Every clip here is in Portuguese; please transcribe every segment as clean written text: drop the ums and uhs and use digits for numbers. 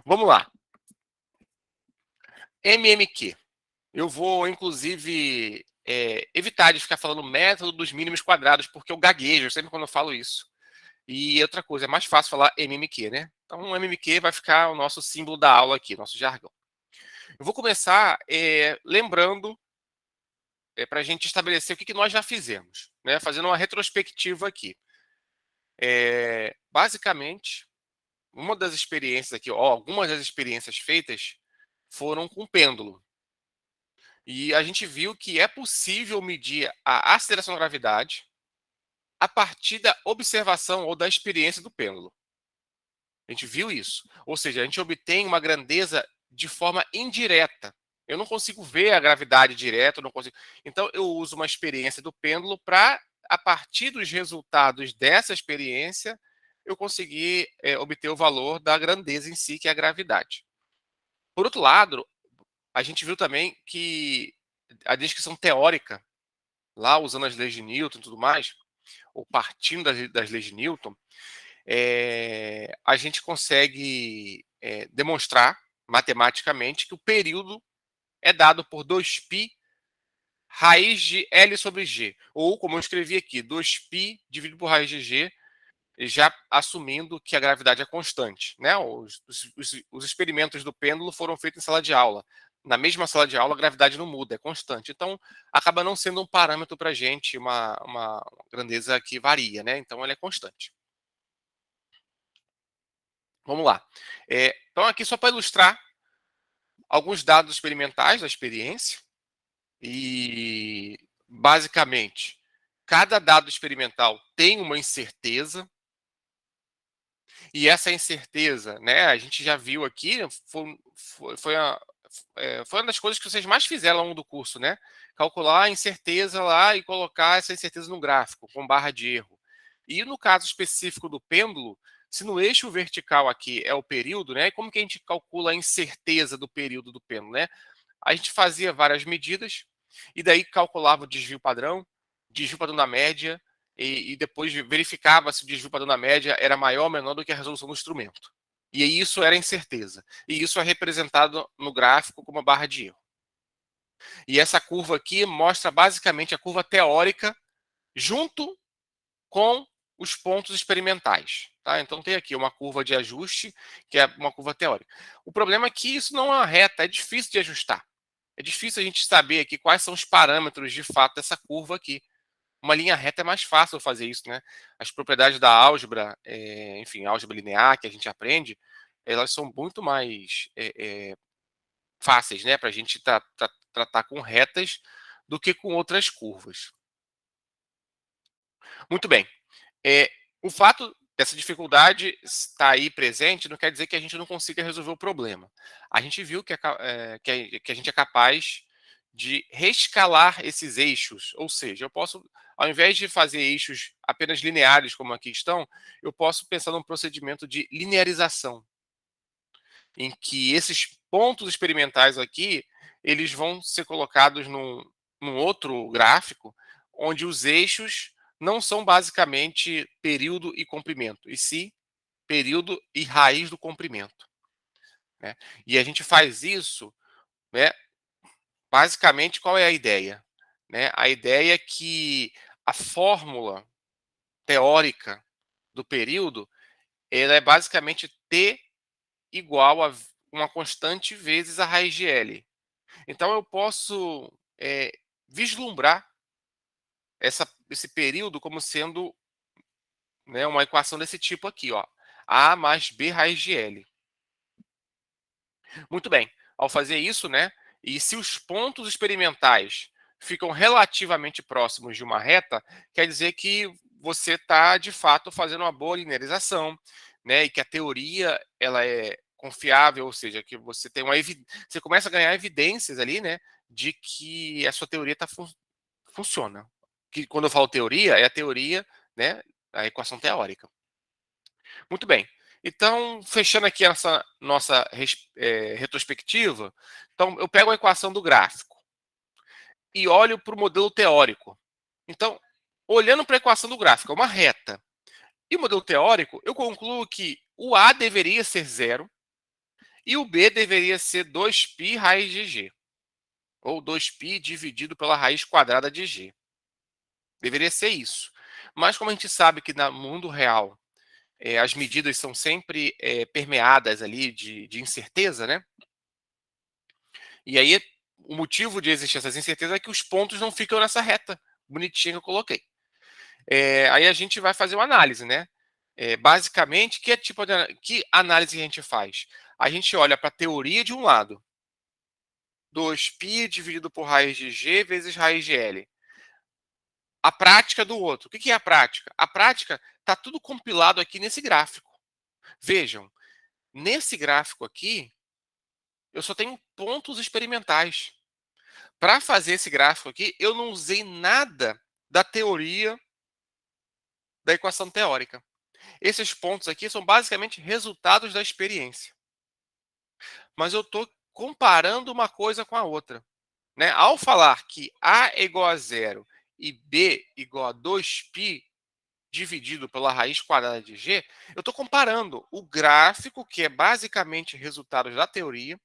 Vamos lá. MMQ. Eu vou, inclusive, evitar de ficar falando método dos mínimos quadrados, porque eu gaguejo sempre quando eu falo isso. E outra coisa, é mais fácil falar MMQ, né? Então, o MMQ vai ficar o nosso símbolo da aula aqui, nosso jargão. Eu vou começar lembrando, para a gente estabelecer o que nós já fizemos, né? Fazendo uma retrospectiva aqui. Basicamente, uma das experiências aqui, algumas das experiências feitas foram com pêndulo. E a gente viu que é possível medir a aceleração da gravidade a partir da observação ou da experiência do pêndulo. A gente viu isso. Ou seja, a gente obtém uma grandeza de forma indireta. Eu não consigo ver a gravidade direta, não consigo. Então, eu uso uma experiência do pêndulo para, a partir dos resultados dessa experiência, eu conseguir obter o valor da grandeza em si, que é a gravidade. Por outro lado, a gente viu também que a descrição teórica, lá usando as leis de Newton e tudo mais, ou partindo das leis de Newton, a gente consegue demonstrar matematicamente que o período é dado por 2π raiz de L sobre G. Ou, como eu escrevi aqui, 2π dividido por raiz de G, já assumindo que a gravidade é constante. Né? Os experimentos do pêndulo foram feitos em sala de aula. Na mesma sala de aula, a gravidade não muda, é constante. Então, acaba não sendo um parâmetro para a gente, uma grandeza que varia. Né? Então, ela é constante. Vamos lá. Então, aqui só para ilustrar alguns dados experimentais da experiência. E, basicamente, cada dado experimental tem uma incerteza. E essa incerteza, né, a gente já viu aqui, foi uma das coisas que vocês mais fizeram ao longo do curso, né? Calcular a incerteza lá e colocar essa incerteza no gráfico, com barra de erro. E no caso específico do pêndulo, se no eixo vertical aqui é o período, né? Como que a gente calcula a incerteza do período do pêndulo, né? A gente fazia várias medidas e daí calculava o desvio padrão da média, e depois verificava se o desvio padrão da média era maior ou menor do que a resolução do instrumento. E isso era incerteza. E isso é representado no gráfico como uma barra de erro. E essa curva aqui mostra basicamente a curva teórica junto com os pontos experimentais. Tá? Então tem aqui uma curva de ajuste, que é uma curva teórica. O problema é que isso não é uma reta, é difícil de ajustar. É difícil a gente saber aqui quais são os parâmetros de fato dessa curva aqui. Uma linha reta é mais fácil fazer isso, né? As propriedades da álgebra, enfim, álgebra linear que a gente aprende, elas são muito mais fáceis, né? Para a gente tratar com retas do que com outras curvas. Muito bem. O fato dessa dificuldade estar aí presente não quer dizer que a gente não consiga resolver o problema. A gente viu que a gente é capaz de reescalar esses eixos, ou seja, eu posso, ao invés de fazer eixos apenas lineares como aqui estão, eu posso pensar num procedimento de linearização, em que esses pontos experimentais aqui, eles vão ser colocados num outro gráfico, onde os eixos não são basicamente período e comprimento, e sim período e raiz do comprimento. Né? E a gente faz isso, né, basicamente, qual é a ideia? Né? A ideia é que a fórmula teórica do período ela é basicamente T igual a uma constante vezes a raiz de L. Então, eu posso vislumbrar esse período como sendo, né, uma equação desse tipo aqui, ó, A mais B raiz de L. Muito bem. Ao fazer isso, né, e se os pontos experimentais ficam relativamente próximos de uma reta, quer dizer que você está, de fato, fazendo uma boa linearização, né, e que a teoria ela é confiável, ou seja, que você tem você começa a ganhar evidências ali, né, de que a sua teoria funciona. Que quando eu falo teoria, é a teoria, né, a equação teórica. Muito bem. Então, fechando aqui essa nossa retrospectiva, então eu pego a equação do gráfico e olho para o modelo teórico. Então, olhando para a equação do gráfico, é uma reta. E o modelo teórico, eu concluo que o A deveria ser zero E o b deveria ser 2π raiz de g, ou 2π dividido pela raiz quadrada de g. Deveria ser isso. Mas como a gente sabe que no mundo real as medidas são sempre permeadas ali de incerteza, né? E aí o motivo de existir essas incertezas é que os pontos não ficam nessa reta bonitinha que eu coloquei. Aí a gente vai fazer uma análise, né? Basicamente, que análise a gente faz? A gente olha para a teoria de um lado, 2π dividido por raiz de g vezes raiz de L. A prática do outro. O que é a prática? A prática está tudo compilado aqui nesse gráfico. Vejam, nesse gráfico aqui, eu só tenho pontos experimentais. Para fazer esse gráfico aqui, eu não usei nada da teoria da equação teórica. Esses pontos aqui são basicamente resultados da experiência. Mas eu estou comparando uma coisa com a outra. Né? Ao falar que A é igual a zero e B igual a 2π dividido pela raiz quadrada de g, eu estou comparando o gráfico, que é basicamente resultados da teoria,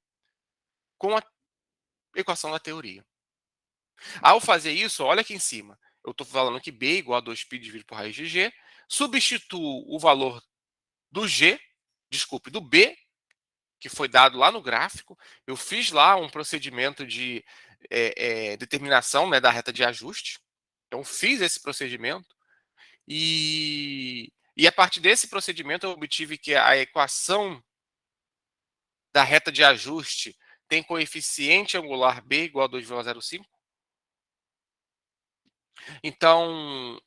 com a equação da teoria. Ao fazer isso, olha aqui em cima. Eu estou falando que b é igual a 2π dividido por raiz de g, substituo o valor do g, desculpe, do b, que foi dado lá no gráfico. Eu fiz lá um procedimento de determinação, né, da reta de ajuste. Então, fiz esse procedimento e a partir desse procedimento eu obtive que a equação da reta de ajuste tem coeficiente angular b igual a 2,05. Então,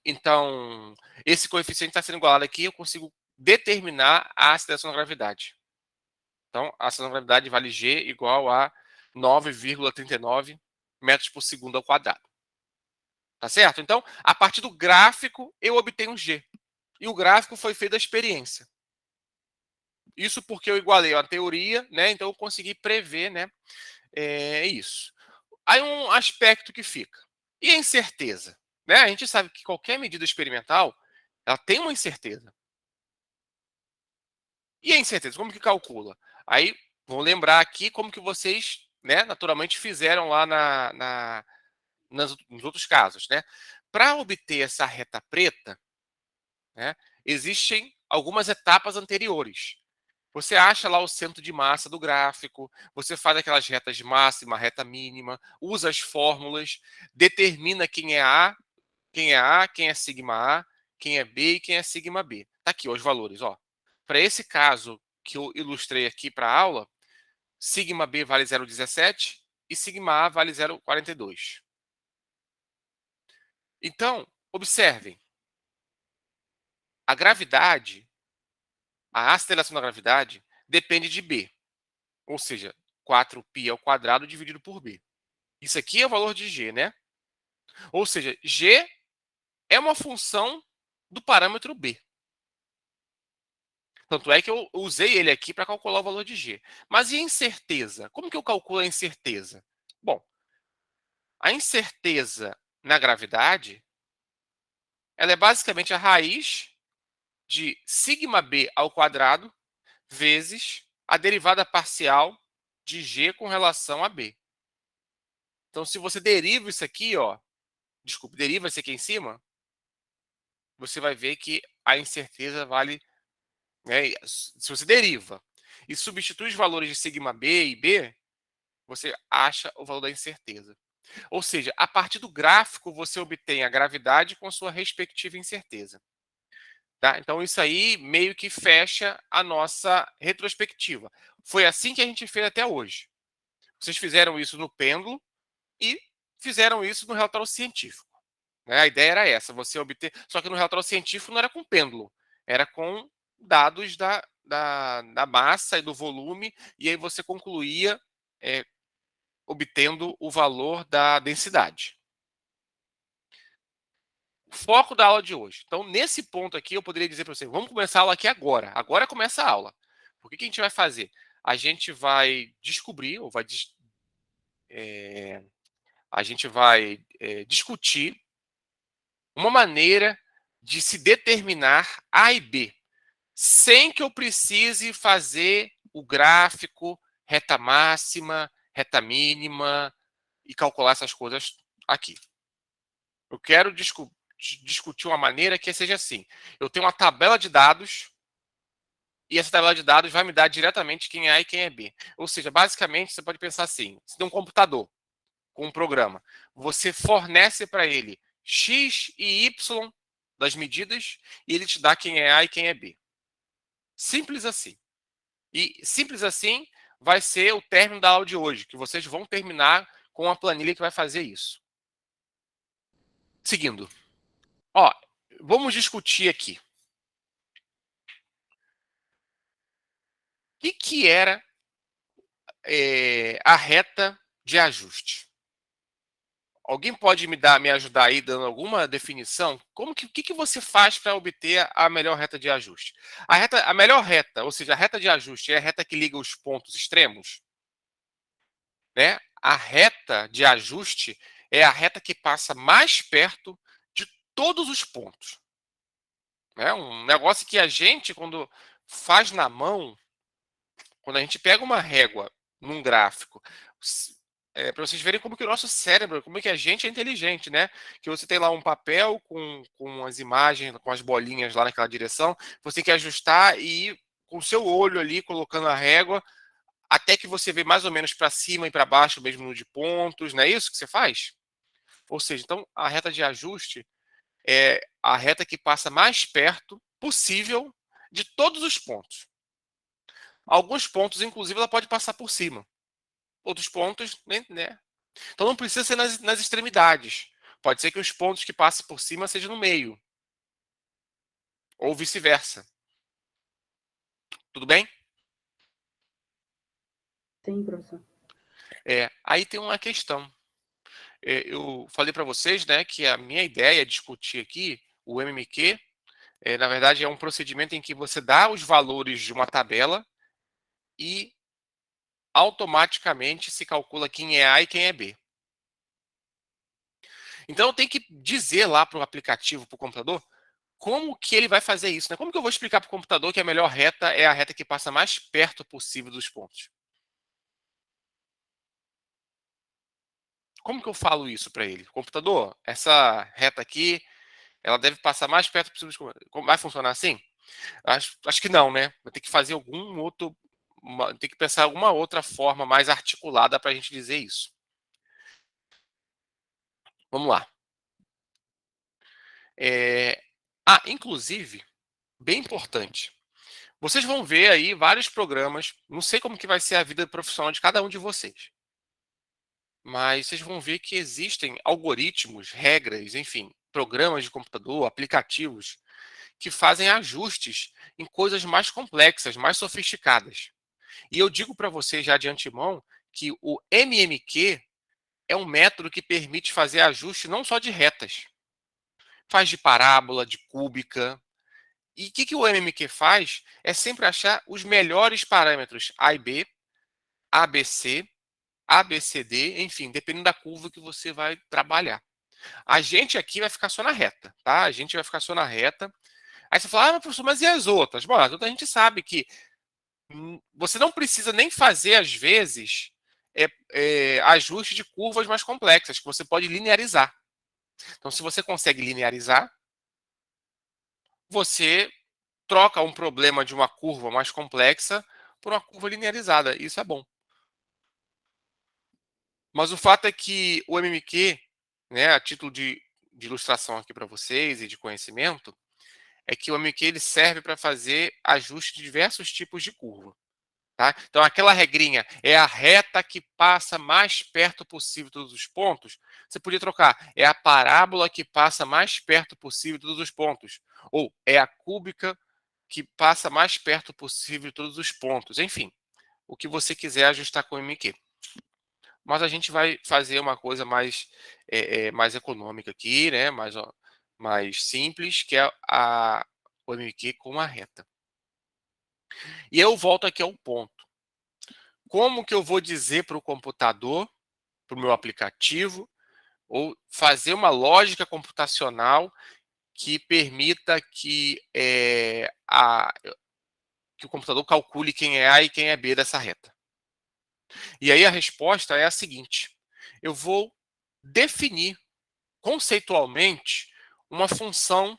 esse coeficiente está sendo igualado aqui, eu consigo determinar a aceleração da gravidade. Então, a aceleração da gravidade vale g igual a 9,39 metros por segundo ao quadrado. Tá certo? Então, a partir do gráfico, eu obtenho g. E o gráfico foi feito da experiência. Isso porque eu igualei a teoria, né? Então, eu consegui prever, né? Isso. Aí um aspecto que fica. E a incerteza? Né? A gente sabe que qualquer medida experimental, ela tem uma incerteza. E a incerteza, como que calcula? Aí, vou lembrar aqui como que vocês, né, naturalmente fizeram lá nos outros casos, né? Para obter essa reta preta, né, existem algumas etapas anteriores. Você acha lá o centro de massa do gráfico, você faz aquelas retas máxima, reta mínima, usa as fórmulas, determina quem é A, quem é sigma A, quem é B e quem é sigma B. Tá aqui ó, os valores, ó. Para esse caso que eu ilustrei aqui para a aula, sigma B vale 0,17 e sigma A vale 0,42. Então, observem, a gravidade, a aceleração da gravidade depende de B, ou seja, 4π ao quadrado dividido por B. Isso aqui é o valor de G, né? Ou seja, G é uma função do parâmetro B. Tanto é que eu usei ele aqui para calcular o valor de G. Mas e a incerteza? Como que eu calculo a incerteza? Bom, a incerteza na gravidade, ela é basicamente a raiz de sigma B ao quadrado vezes a derivada parcial de G com relação a B. Então, se você deriva isso aqui, ó, desculpe, deriva isso aqui em cima, você vai ver que a incerteza vale, né, se você deriva e substitui os valores de sigma B e B, você acha o valor da incerteza. Ou seja, a partir do gráfico, você obtém a gravidade com sua respectiva incerteza. Tá? Então, isso aí meio que fecha a nossa retrospectiva. Foi assim que a gente fez até hoje. Vocês fizeram isso no pêndulo e fizeram isso no relatório científico. Né? A ideia era essa, você obter. Só que no relatório científico não era com pêndulo, era com dados da massa e do volume, e aí você concluía obtendo o valor da densidade. Foco da aula de hoje. Então, nesse ponto aqui, eu poderia dizer para você, vamos começar a aula aqui agora. Agora começa a aula. O que a gente vai fazer? A gente vai descobrir, ou a gente vai discutir uma maneira de se determinar A e B, sem que eu precise fazer o gráfico, reta máxima, reta mínima e calcular essas coisas aqui. Eu quero discutir uma maneira que seja assim. Eu tenho uma tabela de dados e essa tabela de dados vai me dar diretamente quem é A e quem é B. Ou seja, basicamente, você pode pensar assim, você tem um computador com um programa, você fornece para ele X e Y das medidas e ele te dá quem é A e quem é B. Simples assim. E simples assim vai ser o término da aula de hoje, que vocês vão terminar com a planilha que vai fazer isso. Seguindo. Ó, vamos discutir aqui. O que era a reta de ajuste? Alguém pode me ajudar aí dando alguma definição? O que você faz para obter a melhor reta de ajuste? A melhor reta, ou seja, a reta de ajuste é a reta que liga os pontos extremos, né? A reta de ajuste é a reta que passa mais perto de todos os pontos. É um negócio que a gente, quando faz na mão, quando a gente pega uma régua num gráfico, para vocês verem como que o nosso cérebro, como é que a gente é inteligente, né? Que você tem lá um papel com as imagens, com as bolinhas lá naquela direção, você tem que ajustar e ir com o seu olho ali, colocando a régua, até que você vê mais ou menos para cima e para baixo, mesmo no de pontos, não é isso que você faz? Ou seja, então a reta de ajuste é a reta que passa mais perto possível de todos os pontos. Alguns pontos, inclusive, ela pode passar por cima. Outros pontos, né? Então não precisa ser nas extremidades. Pode ser que os pontos que passem por cima sejam no meio. Ou vice-versa. Tudo bem? Sim, professor. Aí tem uma questão. Eu falei para vocês, né, que a minha ideia é discutir aqui o MMQ. Na verdade, é um procedimento em que você dá os valores de uma tabela e automaticamente se calcula quem é A e quem é B. Então eu tenho que dizer lá para o aplicativo, para o computador, como que ele vai fazer isso, né? Como que eu vou explicar para o computador que a melhor reta é a reta que passa mais perto possível dos pontos? Como que eu falo isso para ele? Computador, essa reta aqui, ela deve passar mais perto possível dos pontos. Vai funcionar assim? Acho que não, né? Vai ter que fazer algum outro, tem que pensar alguma outra forma mais articulada para a gente dizer isso. Vamos lá. Inclusive, bem importante. Vocês vão ver aí vários programas, não sei como que vai ser a vida profissional de cada um de vocês, mas vocês vão ver que existem algoritmos, regras, enfim, programas de computador, aplicativos, que fazem ajustes em coisas mais complexas, mais sofisticadas. E eu digo para vocês já de antemão que o MMQ é um método que permite fazer ajuste não só de retas, faz de parábola, de cúbica. E o que o MMQ faz é sempre achar os melhores parâmetros A e B, ABC, ABCD, enfim, dependendo da curva que você vai trabalhar. A gente aqui vai ficar só na reta, tá? A gente vai ficar só na reta. Aí você fala, mas professor, mas e as outras? Bom, as outras a gente sabe que você não precisa nem fazer, às vezes, ajuste de curvas mais complexas, que você pode linearizar. Então, se você consegue linearizar, você troca um problema de uma curva mais complexa por uma curva linearizada. Isso é bom. Mas o fato é que o MMQ, né, a título de ilustração aqui para vocês e de conhecimento, é que o MMQ ele serve para fazer ajuste de diversos tipos de curva. Tá? Então, aquela regrinha é a reta que passa mais perto possível de todos os pontos. Você podia trocar. É a parábola que passa mais perto possível de todos os pontos. Ou é a cúbica que passa mais perto possível de todos os pontos. Enfim, o que você quiser ajustar com o MQ. Mas a gente vai fazer uma coisa mais econômica aqui, né? Mais simples, que é o MQ com a reta. E eu volto aqui ao ponto. Como que eu vou dizer para o computador, para o meu aplicativo, ou fazer uma lógica computacional que permita que que o computador calcule quem é A e quem é B dessa reta. E aí a resposta é a seguinte: eu vou definir conceitualmente uma função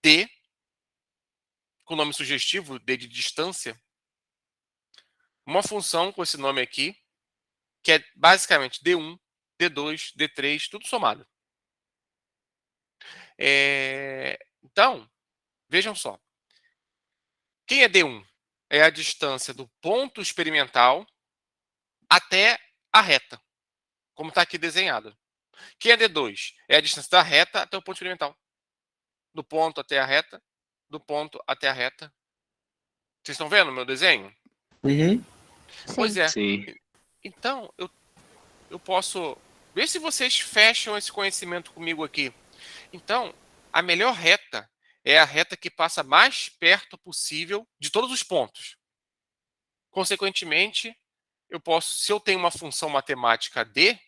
D, com nome sugestivo, D de distância, uma função com esse nome aqui, que é basicamente D1, D2, D3, tudo somado. Então, vejam só. Quem é D1? É a distância do ponto experimental até a reta, como está aqui desenhado. Quem é D2? É a distância da reta até o ponto experimental. Do ponto até a reta, do ponto até a reta. Vocês estão vendo o meu desenho? Uhum. Pois Sim. é. Sim. Então, eu posso ver se vocês fecham esse conhecimento comigo aqui. Então, a melhor reta é a reta que passa mais perto possível de todos os pontos. Consequentemente, eu posso, se eu tenho uma função matemática D,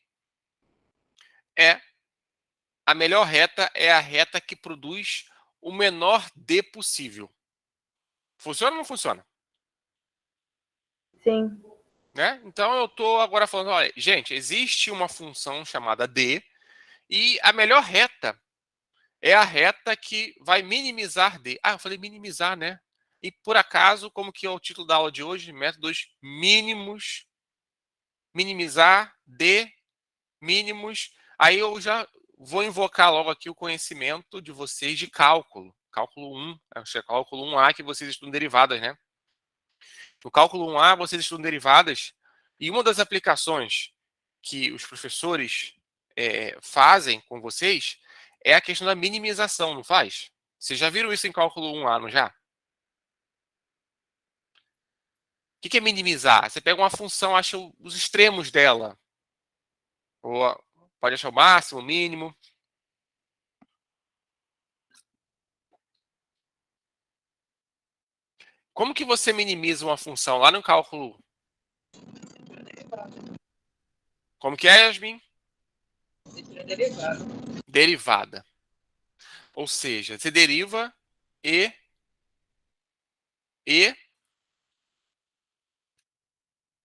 a melhor reta é a reta que produz o menor D possível. Funciona ou não funciona? Sim. Né? Então eu estou agora falando, olha, gente, existe uma função chamada D e a melhor reta é a reta que vai minimizar D. Ah, eu falei minimizar, né? E por acaso, como que é o título da aula de hoje? Métodos mínimos, minimizar D, mínimos. Aí eu já vou invocar logo aqui o conhecimento de vocês de cálculo. Cálculo 1, acho que é cálculo 1A que vocês estudam derivadas, né? No cálculo 1A, vocês estudam derivadas, e uma das aplicações que os professores fazem com vocês é a questão da minimização, não faz? Vocês já viram isso em cálculo 1A, não já? O que é minimizar? Você pega uma função, acha os extremos dela. Ou pode achar o máximo, o mínimo. Como que você minimiza uma função lá no cálculo? Como que é, Yasmin? Derivada. Ou seja, você deriva e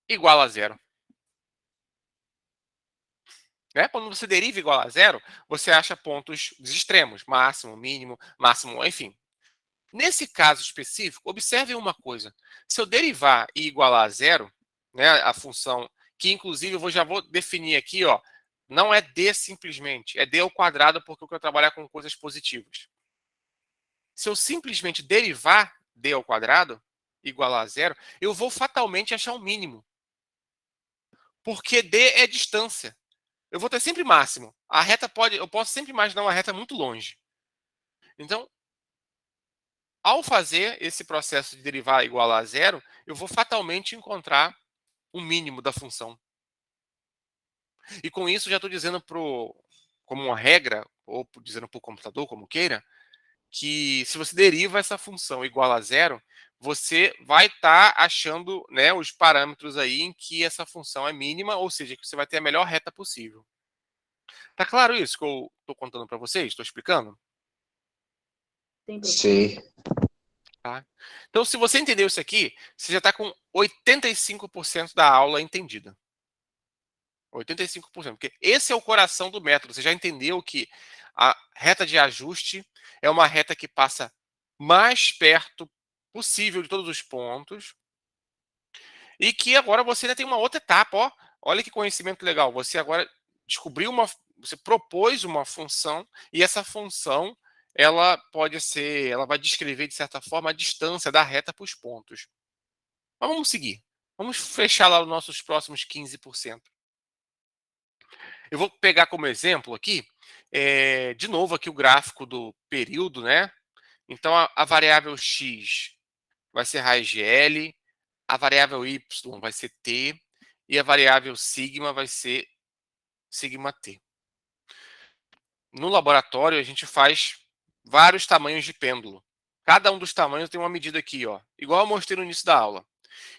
igual a zero. Né? Quando você deriva igual a zero, você acha pontos extremos, máximo, mínimo, máximo, enfim. Nesse caso específico, observem uma coisa. Se eu derivar e igualar a zero, né, a função, que inclusive já vou definir aqui, ó, não é d simplesmente, é d ao quadrado, porque eu quero trabalhar com coisas positivas. Se eu simplesmente derivar d ao quadrado, igualar a zero, eu vou fatalmente achar um mínimo. Porque d é distância. Eu vou ter sempre máximo. A reta eu posso sempre imaginar uma reta muito longe. Então, ao fazer esse processo de derivar igual a zero, eu vou fatalmente encontrar o mínimo da função. E com isso, já estou dizendo como uma regra, ou dizendo para o computador, como queira, que se você deriva essa função igual a zero, você vai estar achando, né, os parâmetros aí em que essa função é mínima, ou seja, que você vai ter a melhor reta possível. Tá claro isso que eu estou contando para vocês? Estou explicando? Sim, professor. Sim. Tá? Então, se você entendeu isso aqui, você já está com 85% da aula entendida. 85%, porque esse é o coração do método. Você já entendeu que a reta de ajuste é uma reta que passa mais perto possível de todos os pontos e que agora você ainda tem uma outra etapa. Ó. Olha que conhecimento legal. Você agora descobriu você propôs uma função e essa função ela vai descrever de certa forma a distância da reta para os pontos. Mas vamos seguir. Vamos fechar lá os nossos próximos 15%. Eu vou pegar como exemplo aqui, de novo aqui o gráfico do período, né? Então a variável x vai ser raiz de L, a variável y vai ser t e a variável sigma vai ser sigma t. No laboratório a gente faz vários tamanhos de pêndulo. Cada um dos tamanhos tem uma medida aqui, ó, igual eu mostrei no início da aula.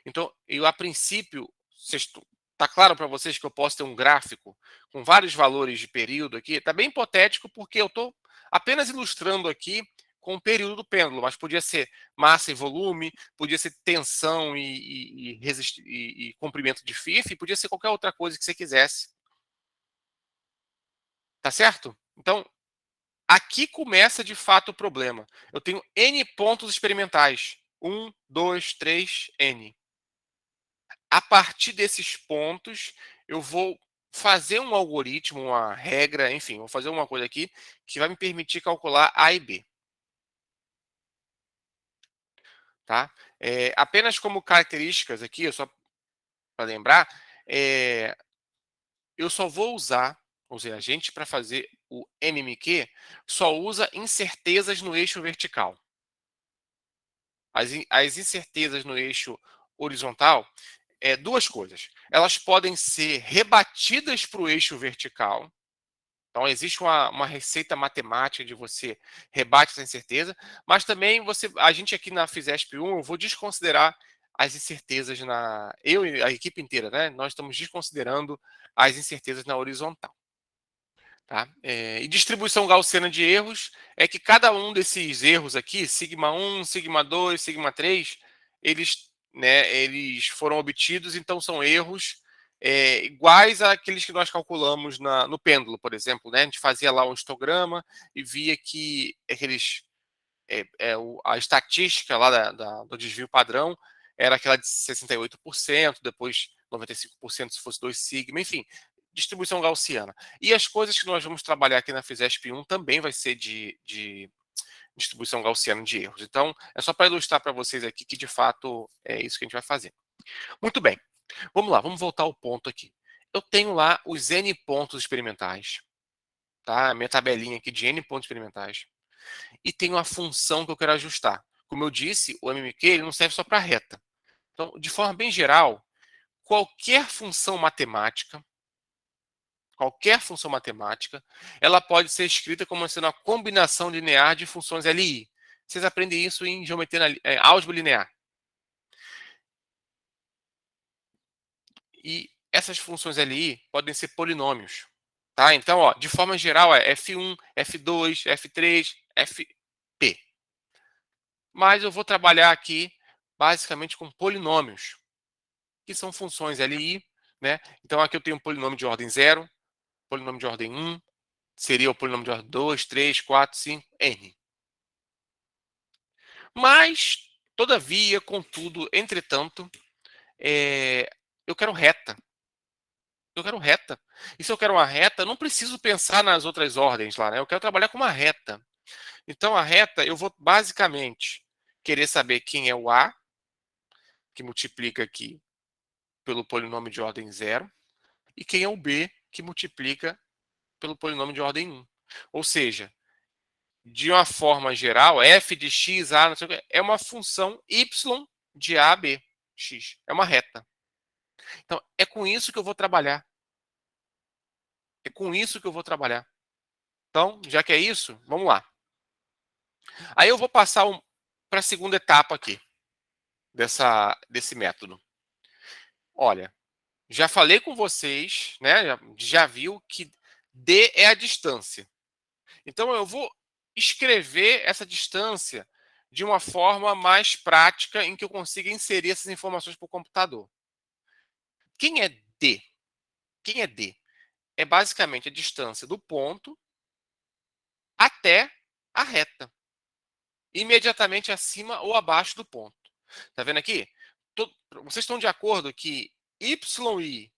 Então, eu a princípio, está claro para vocês que eu posso ter um gráfico com vários valores de período aqui? Está bem hipotético porque eu estou apenas ilustrando aqui com o período do pêndulo, mas podia ser massa e volume, podia ser tensão e comprimento de fio, enfim, podia ser qualquer outra coisa que você quisesse. Tá certo? Então, aqui começa de fato o problema. Eu tenho N pontos experimentais. 1, 2, 3, N. A partir desses pontos, eu vou fazer um algoritmo, uma regra, enfim, vou fazer uma coisa aqui que vai me permitir calcular A e B. Tá? Apenas como características aqui, só para lembrar, eu só vou usar, ou seja, a gente para fazer o MMQ só usa incertezas no eixo vertical. As incertezas no eixo horizontal, duas coisas. Elas podem ser rebatidas para o eixo vertical. Então, existe uma receita matemática de você rebate essa incerteza, mas também a gente aqui na FISESP 1, eu vou desconsiderar as incertezas eu e a equipe inteira, né? Nós estamos desconsiderando as incertezas na horizontal. Tá? E distribuição gaussiana de erros é que cada um desses erros aqui, sigma 1, sigma 2, sigma 3, eles foram obtidos, então são erros iguais àqueles que nós calculamos no pêndulo, por exemplo. Né? A gente fazia lá um histograma e via que a estatística lá do desvio padrão era aquela de 68%, depois 95% se fosse 2 sigma, enfim, distribuição gaussiana. E as coisas que nós vamos trabalhar aqui na FISESP 1 também vai ser de distribuição gaussiana de erros. Então, é só para ilustrar para vocês aqui que, de fato, é isso que a gente vai fazer. Muito bem. Vamos lá, vamos voltar ao ponto aqui. Eu tenho lá os N pontos experimentais, tá? A minha tabelinha aqui de N pontos experimentais. E tenho a função que eu quero ajustar. Como eu disse, o MMQ ele não serve só para reta. Então, de forma bem geral, qualquer função matemática, ela pode ser escrita como sendo uma combinação linear de funções LI. Vocês aprendem isso em álgebra linear. E essas funções LI podem ser polinômios. Tá? Então, ó, de forma geral, é F1, F2, F3, Fp. Mas eu vou trabalhar aqui basicamente com polinômios, que são funções LI. Né? Então, aqui eu tenho um polinômio de ordem 0, polinômio de ordem 1, seria o polinômio de ordem 2, 3, 4, 5, N. Mas, todavia, contudo, entretanto, eu quero reta. Eu quero reta. E se eu quero uma reta, eu não preciso pensar nas outras ordens lá, né? Eu quero trabalhar com uma reta. Então, a reta, eu vou basicamente querer saber quem é o A, que multiplica aqui pelo polinômio de ordem 0, e quem é o B, que multiplica pelo polinômio de ordem 1. Ou seja, de uma forma geral, f de x, a, não sei o que, é uma função y de a, b, x. É uma reta. Então, é com isso que eu vou trabalhar. É com isso que eu vou trabalhar. Então, já que é isso, vamos lá. Aí eu vou passar para a segunda etapa aqui, desse método. Olha, já falei com vocês, né? Já viu que d é a distância. Então, eu vou escrever essa distância de uma forma mais prática em que eu consiga inserir essas informações para o computador. Quem é D? Quem é D? É basicamente a distância do ponto até a reta, imediatamente acima ou abaixo do ponto. Tá vendo aqui? Vocês estão de acordo que yi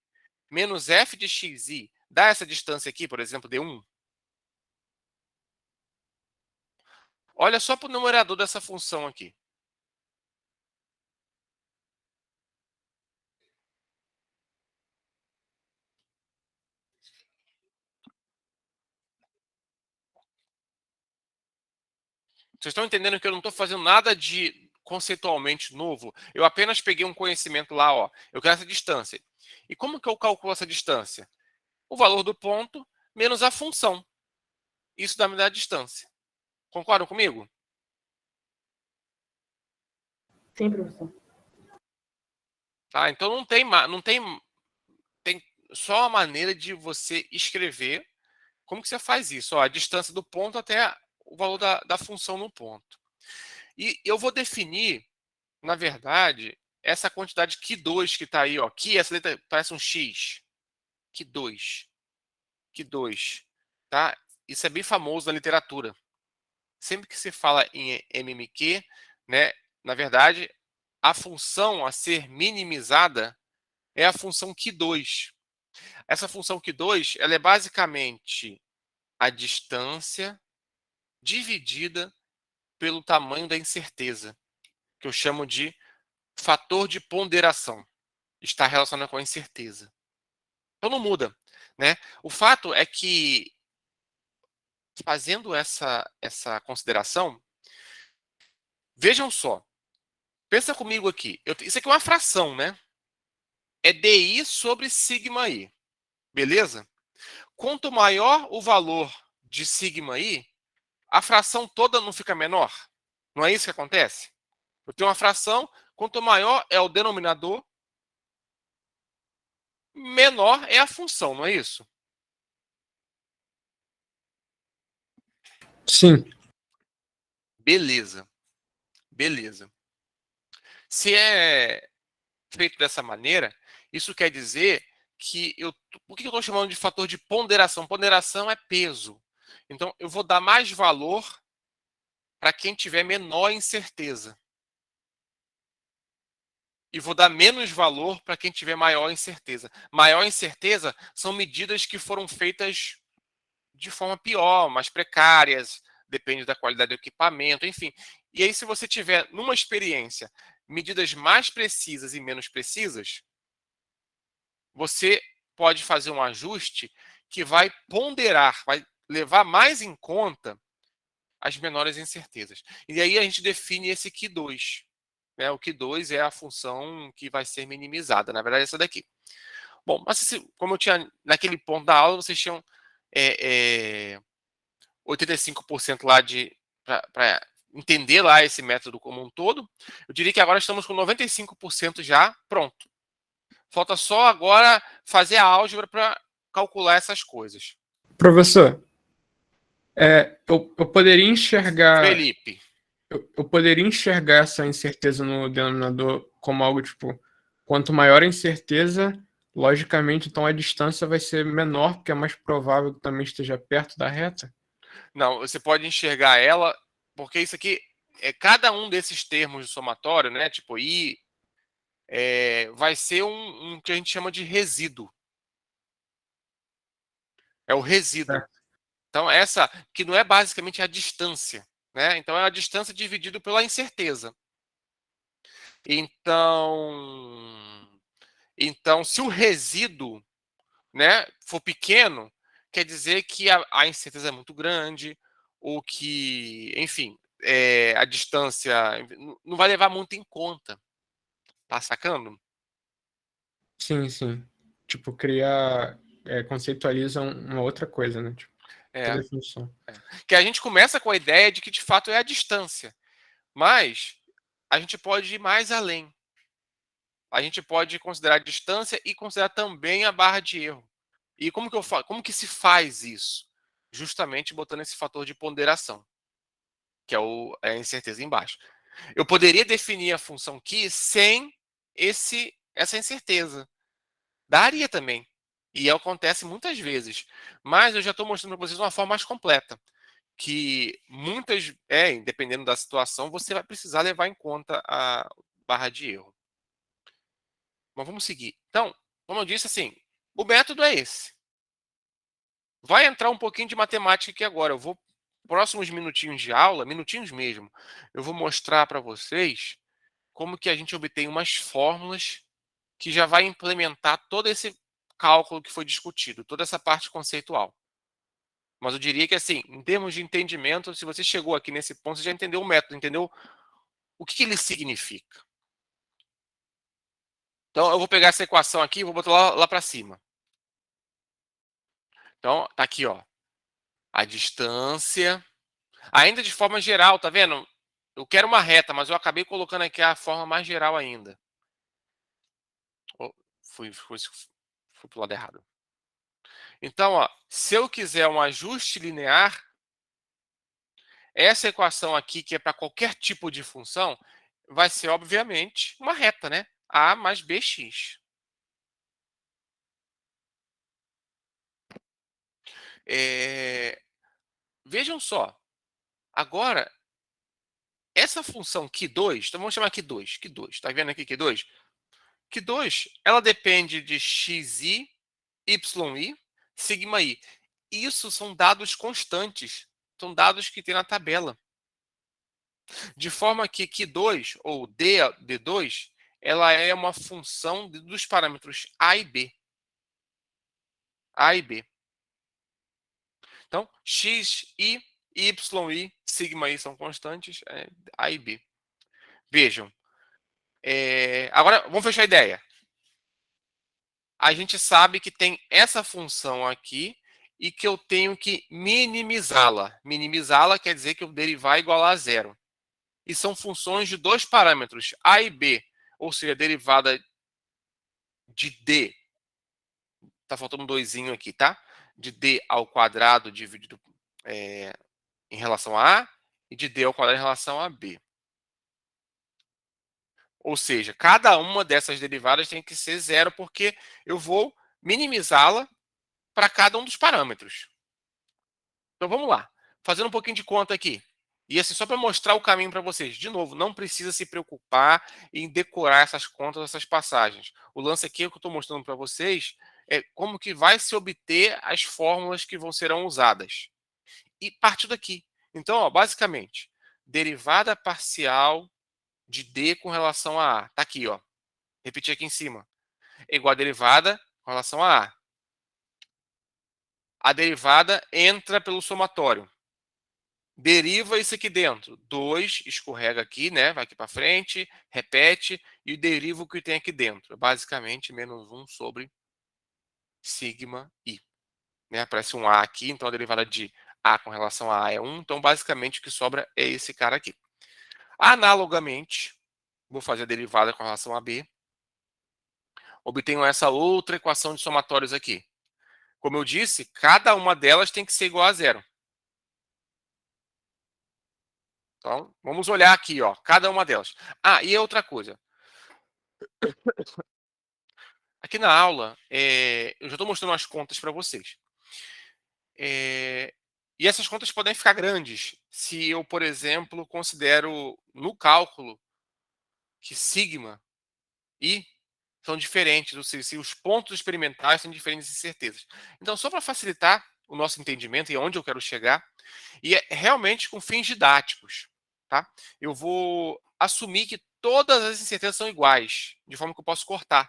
menos f de xi dá essa distância aqui, por exemplo, d1? Olha só para o numerador dessa função aqui. Vocês estão entendendo que eu não estou fazendo nada de conceitualmente novo? Eu apenas peguei um conhecimento lá, ó. Eu quero essa distância. E como que eu calculo essa distância? O valor do ponto menos a função. Isso dá me dá a distância. Concordam comigo? Sim, professor. Tá? Então tem só a maneira de você escrever. Como que você faz isso? Ó, a distância do ponto até o valor da função no ponto. E eu vou definir, na verdade, essa quantidade Q2 que está aí, ó. Q, essa letra parece um X. Q2. Q2. Tá? Isso é bem famoso na literatura. Sempre que se fala em MMQ, né, na verdade, a função a ser minimizada é a função Q2. Essa função Q2, ela é basicamente a distância dividida pelo tamanho da incerteza, que eu chamo de fator de ponderação. Está relacionado com a incerteza. Então não muda, né? O fato é que, fazendo essa consideração, vejam só, pensa comigo aqui. Isso aqui é uma fração, né? É DI sobre sigma I, beleza? Quanto maior o valor de sigma I, a fração toda não fica menor? Não é isso que acontece? Eu tenho uma fração, quanto maior é o denominador, menor é a função, não é isso? Sim. Beleza, beleza. Se é feito dessa maneira, isso quer dizer que por que eu estou chamando de fator de ponderação? Ponderação é peso. Então, eu vou dar mais valor para quem tiver menor incerteza. E vou dar menos valor para quem tiver maior incerteza. Maior incerteza são medidas que foram feitas de forma pior, mais precárias, depende da qualidade do equipamento, enfim. E aí, se você tiver numa experiência medidas mais precisas e menos precisas, você pode fazer um ajuste que vai ponderar, vai levar mais em conta as menores incertezas. E aí a gente define esse Q2. Né? O Q2 é a função que vai ser minimizada. Na verdade, é essa daqui. Bom, mas como eu tinha naquele ponto da aula, vocês tinham 85% lá para entender lá esse método como um todo. Eu diria que agora estamos com 95% já pronto. Falta só agora fazer a álgebra para calcular essas coisas. Professor, eu poderia enxergar. Felipe, Eu poderia enxergar essa incerteza no denominador como algo tipo, quanto maior a incerteza, logicamente, então a distância vai ser menor, porque é mais provável que também esteja perto da reta? não, você pode enxergar ela, porque isso aqui é cada um desses termos de somatório, né? Tipo I, vai ser um que a gente chama de resíduo. É o resíduo. Certo. Então, essa que não é basicamente a distância, né? Então, é a distância dividido pela incerteza. Então, se o resíduo, né, for pequeno, quer dizer que a incerteza é muito grande, ou que, enfim, a distância não vai levar muito em conta. Tá sacando? Sim, sim. Tipo, criar. Conceitualiza uma outra coisa, né? Tipo, outra É, definição. que a gente começa com a ideia de que de fato é a distância, mas a gente pode ir mais além. A gente pode considerar a distância e considerar também a barra de erro. E como que se faz isso? Justamente botando esse fator de ponderação, que é a incerteza embaixo. Eu poderia definir a função que sem essa incerteza. Daria também. E acontece muitas vezes. Mas eu já estou mostrando para vocês uma forma mais completa. Que dependendo da situação, você vai precisar levar em conta a barra de erro. Mas vamos seguir. Então, como eu disse, assim, o método é esse. Vai entrar um pouquinho de matemática aqui agora. Eu vou, próximos minutinhos de aula, minutinhos mesmo, eu vou mostrar para vocês como que a gente obtém umas fórmulas que já vai implementar todo esse cálculo que foi discutido, toda essa parte conceitual. Mas eu diria que, assim, em termos de entendimento, se você chegou aqui nesse ponto, você já entendeu o método, entendeu o que ele significa. Então, eu vou pegar essa equação aqui e vou botar lá para cima. Então, tá aqui, ó. A distância. Ainda de forma geral, tá vendo? Eu quero uma reta, mas eu acabei colocando aqui a forma mais geral ainda. Oh, fui pro lado errado. Então, ó, se eu quiser um ajuste linear, essa equação aqui, que é para qualquer tipo de função, vai ser, obviamente, uma reta, né? A mais bx. Vejam só. Agora, essa função Q2, então vamos chamar Q2. Q2, está vendo aqui Q2? Q2, ela depende de xi, yi, sigma i. Isso são dados constantes, são dados que tem na tabela. De forma que Q2, ou D2, ela é uma função dos parâmetros A e B. A e B. Então, x, i, y, sigma i são constantes, A e B. Vejam. Agora, vamos fechar a ideia. A gente sabe que tem essa função aqui e que eu tenho que minimizá-la. Minimizá-la quer dizer que o derivar é igual a zero. E são funções de dois parâmetros, A e B. Ou seja, a derivada de D. Está faltando um doisinho aqui, tá? De D ao quadrado dividido em relação a A e de D ao quadrado em relação a B. Ou seja, cada uma dessas derivadas tem que ser zero, porque eu vou minimizá-la para cada um dos parâmetros. Então vamos lá, fazendo um pouquinho de conta aqui. E assim, só para mostrar o caminho para vocês. De novo, não precisa se preocupar em decorar essas contas, essas passagens. O lance aqui que eu estou mostrando para vocês é como que vai se obter as fórmulas que serão usadas. E partir daqui. Então, ó, basicamente, derivada parcial de D com relação a A. Está aqui, ó. Repetir aqui em cima. É igual a derivada com relação a A. A derivada entra pelo somatório. Deriva isso aqui dentro. 2, escorrega aqui, né? Vai aqui para frente, repete, e deriva o que tem aqui dentro. Basicamente, menos 1 sobre sigma i. Né? Aparece um A aqui, então a derivada de A com relação a A é 1. Então, basicamente, o que sobra é esse cara aqui. Analogamente, vou fazer a derivada com relação a B. Obtenho essa outra equação de somatórios aqui. Como eu disse, cada uma delas tem que ser igual a zero. Então, vamos olhar aqui, ó, cada uma delas. Ah, e outra coisa. Aqui na aula, eu já estou mostrando as contas para vocês. E essas contas podem ficar grandes se eu, por exemplo, considero no cálculo que sigma e são diferentes, ou seja, se os pontos experimentais são diferentes de certezas. Então, só para facilitar o nosso entendimento e aonde eu quero chegar, e é realmente com fins didáticos, tá? Eu vou assumir que todas as incertezas são iguais, de forma que eu posso cortar.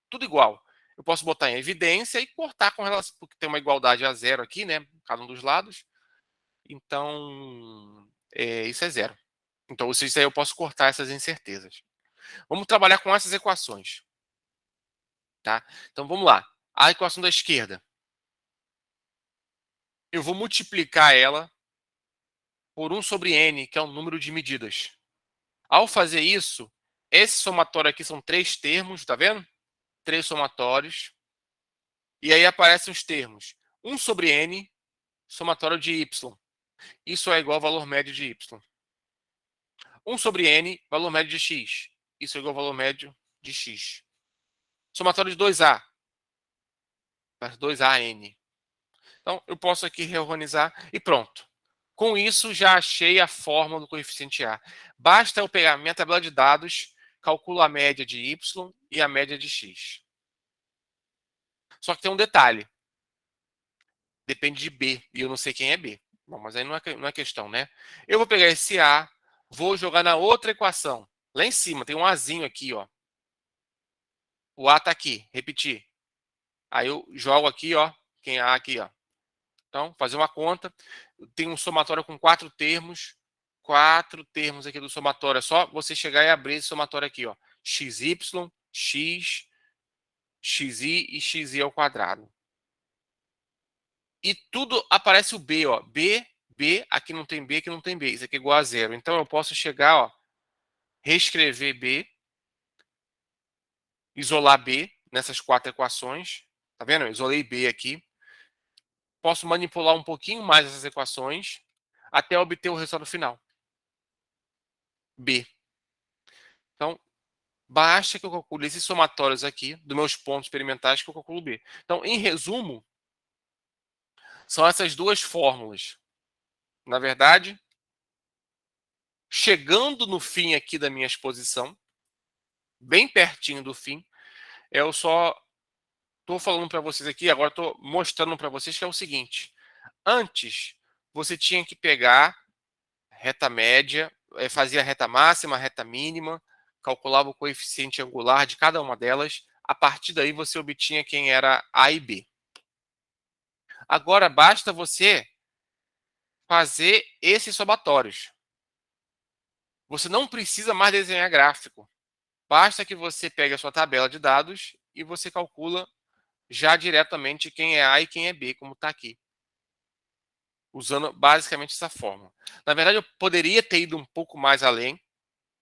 Tudo igual. Eu posso botar em evidência e cortar com relação, porque tem uma igualdade a zero aqui, né? Cada um dos lados. Então, isso é zero. Então, isso aí eu posso cortar essas incertezas. Vamos trabalhar com essas equações. Tá? Então, vamos lá. A equação da esquerda. Eu vou multiplicar ela por 1 sobre n, que é o número de medidas. Ao fazer isso, esse somatório aqui são 3 termos, tá vendo? 3 somatórios. E aí aparecem os termos 1 sobre n, somatório de y. Isso é igual ao valor médio de y. 1 sobre n, valor médio de x. Isso é igual ao valor médio de x. Somatório de 2a. 2an. Então, eu posso aqui reorganizar e pronto. Com isso, já achei a fórmula do coeficiente A. Basta eu pegar minha tabela de dados, calculo a média de y e a média de x. Só que tem um detalhe. Depende de B, e eu não sei quem é B. Bom, mas aí não é questão, né? Eu vou pegar esse A, vou jogar na outra equação. Lá em cima, tem um Azinho aqui, ó. O A está aqui, repetir. Aí eu jogo aqui, ó, quem é A aqui, ó. Então, fazer uma conta. Tem um somatório com 4 termos. 4 termos aqui do somatório. É só você chegar e abrir esse somatório aqui, ó. XY, X, XI e XI ao quadrado. E tudo aparece o B, ó. B, B, aqui não tem B, aqui não tem B. Isso aqui é igual a zero. Então, eu posso chegar, ó, reescrever B, isolar B nessas 4 equações. Tá vendo? Eu isolei B aqui. Posso manipular um pouquinho mais essas equações. até obter o resultado final, B. Então, basta que eu calcule esses somatórios aqui, dos meus pontos experimentais, que eu calculo B. Então, em resumo, são essas duas fórmulas. Na verdade, chegando no fim aqui da minha exposição, bem pertinho do fim, eu só estou falando para vocês aqui, agora estou mostrando para vocês que é o seguinte. Antes, você tinha que pegar reta média, fazia a reta máxima, a reta mínima, calculava o coeficiente angular de cada uma delas. A partir daí, você obtinha quem era A e B. Agora, basta você fazer esses somatórios. Você não precisa mais desenhar gráfico. Basta que você pegue a sua tabela de dados e você calcula já diretamente quem é A e quem é B, como está aqui. Usando basicamente essa forma. Na verdade, eu poderia ter ido um pouco mais além.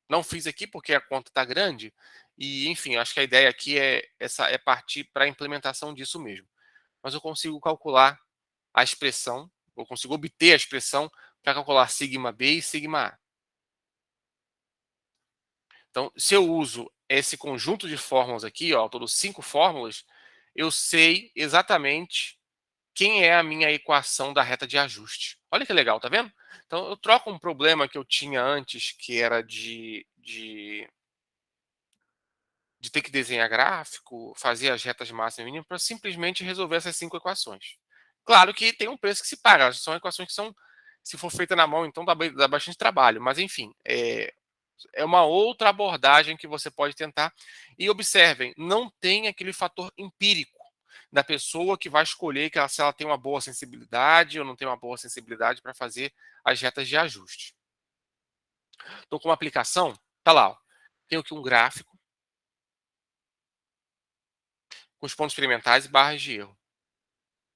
Não fiz aqui porque a conta está grande. E, enfim, acho que a ideia aqui é partir para a implementação disso mesmo. Mas eu consigo calcular a expressão, eu consigo obter a expressão para calcular sigma B e sigma A. Então, se eu uso esse conjunto de fórmulas aqui, ó, todos 5 fórmulas, eu sei exatamente quem é a minha equação da reta de ajuste. Olha que legal, tá vendo? Então, eu troco um problema que eu tinha antes, que era de ter que desenhar gráfico, fazer as retas máximas e mínimas, para simplesmente resolver essas 5 equações. Claro que tem um preço que se paga, são equações que são, se for feita na mão, então dá bastante trabalho, mas enfim, é uma outra abordagem que você pode tentar. E observem, não tem aquele fator empírico da pessoa que vai escolher se ela tem uma boa sensibilidade ou não tem uma boa sensibilidade para fazer as retas de ajuste. Então, como aplicação, tá lá, ó, tenho aqui um gráfico com os pontos experimentais e barras de erro.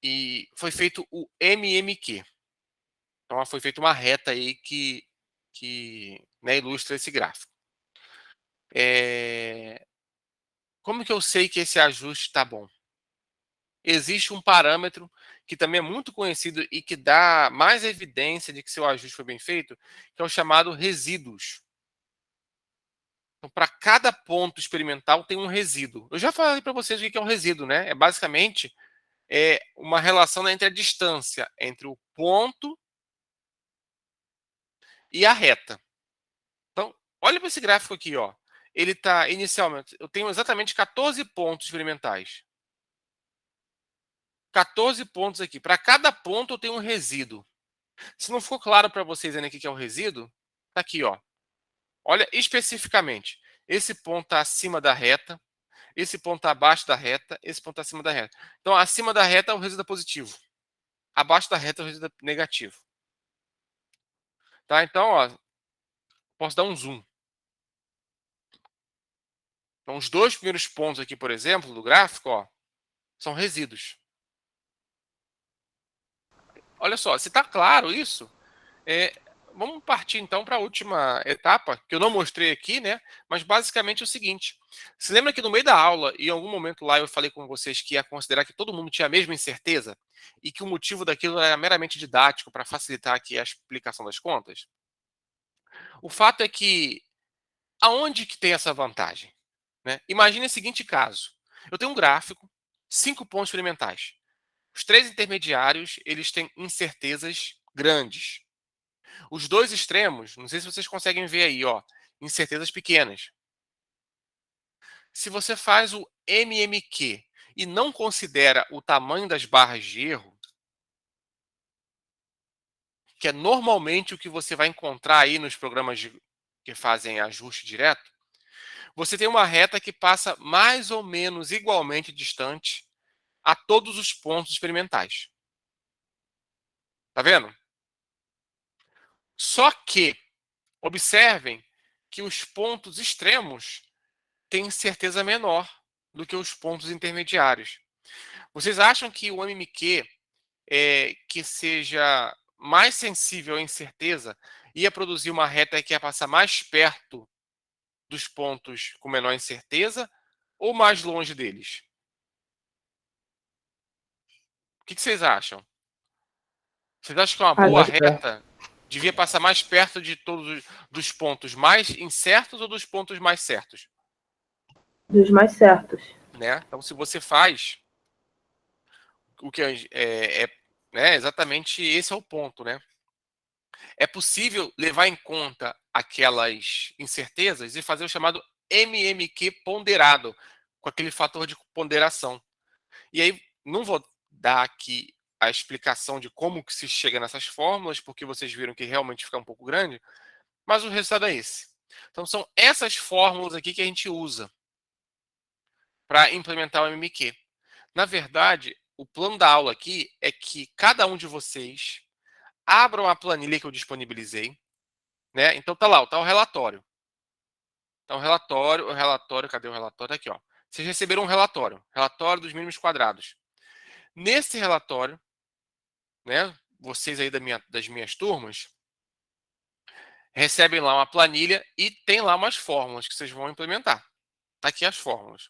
E foi feito o MMQ. Então, foi feita uma reta aí que né, ilustra esse gráfico. Como que eu sei que esse ajuste está bom? Existe um parâmetro que também é muito conhecido e que dá mais evidência de que seu ajuste foi bem feito, que é o chamado resíduos. Então, para cada ponto experimental tem um resíduo. Eu já falei para vocês o que é um resíduo, né? É basicamente uma relação entre a distância entre o ponto e a reta. Então, olha para esse gráfico aqui, ó. Ele está inicialmente, eu tenho exatamente 14 pontos experimentais. 14 pontos aqui. Para cada ponto eu tenho um resíduo. Se não ficou claro para vocês ainda o que é o resíduo, tá aqui, ó. Olha especificamente. Esse ponto está acima da reta, esse ponto está abaixo da reta, esse ponto está acima da reta. Então, acima da reta é o resíduo positivo. Abaixo da reta é o resíduo negativo. Tá? Então, ó, posso dar um zoom. Então, os dois primeiros pontos aqui, por exemplo, do gráfico, ó, são resíduos. Olha só, se está claro isso, vamos partir então para a última etapa, que eu não mostrei aqui, né? Mas basicamente é o seguinte: se lembra que no meio da aula, e em algum momento lá eu falei com vocês que ia considerar que todo mundo tinha a mesma incerteza e que o motivo daquilo era meramente didático para facilitar aqui a explicação das contas? O fato é que aonde que tem essa vantagem? Né? Imagine o seguinte caso: eu tenho um gráfico, 5 pontos experimentais. Os 3 intermediários eles têm incertezas grandes. Os dois extremos, não sei se vocês conseguem ver aí, ó, incertezas pequenas. Se você faz o MMQ e não considera o tamanho das barras de erro, que é normalmente o que você vai encontrar aí nos programas que fazem ajuste direto, você tem uma reta que passa mais ou menos igualmente distante a todos os pontos experimentais. Tá vendo? Só que, observem que os pontos extremos têm certeza menor do que os pontos intermediários. Vocês acham que o MMQ que seja mais sensível à incerteza ia produzir uma reta que ia passar mais perto dos pontos com menor incerteza ou mais longe deles? O que vocês acham? Vocês acham que é uma boa Mais perto. reta devia passar mais perto de todos dos pontos mais incertos ou dos pontos mais certos, Dos mais certos. né? Então, se você faz o que né, exatamente esse é o ponto, né? É possível levar em conta aquelas incertezas e fazer o chamado MMQ ponderado, com aquele fator de ponderação. E aí, não vou dar aqui a explicação de como que se chega nessas fórmulas, porque vocês viram que realmente fica um pouco grande, mas o resultado é esse. Então, são essas fórmulas aqui que a gente usa para implementar o MMQ. Na verdade, o plano da aula aqui é que cada um de vocês abram a planilha que eu disponibilizei, né? Então, tá lá, tá o relatório. Então, o relatório, cadê o relatório? Aqui, ó. Vocês receberam um relatório dos mínimos quadrados. Nesse relatório, né, vocês aí das minhas turmas, recebem lá uma planilha e tem lá umas fórmulas que vocês vão implementar. Tá aqui as fórmulas.